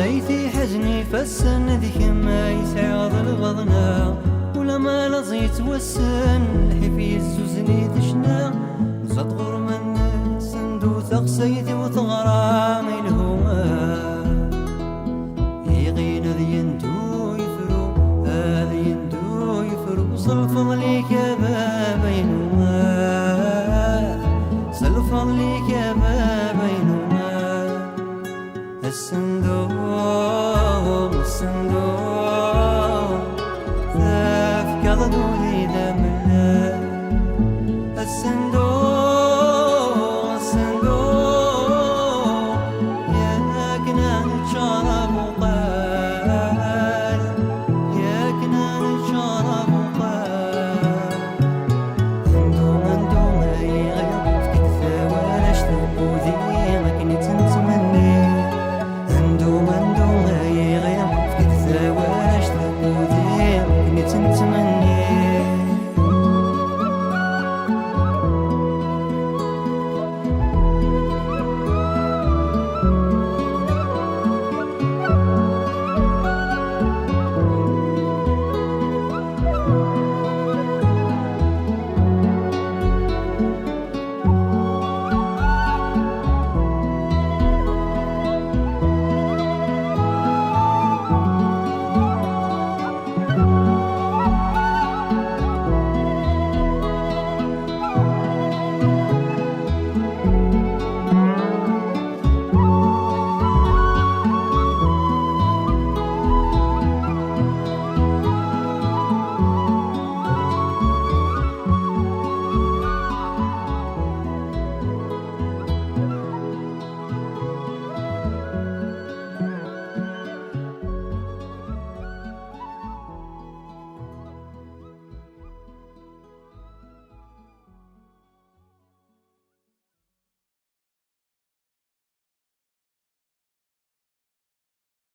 ايتي حزني فالسن ذيك ما يسعض البضنا ولما لزيت والسن حفي الزوزني تشنا زطغر من صندو تغسيتي وتغرام الهوى يغين ذي يندو يفرو هذي يندو يفرو صلفض ليك يا بابينما صلفض ليك يا بابينما الصندوق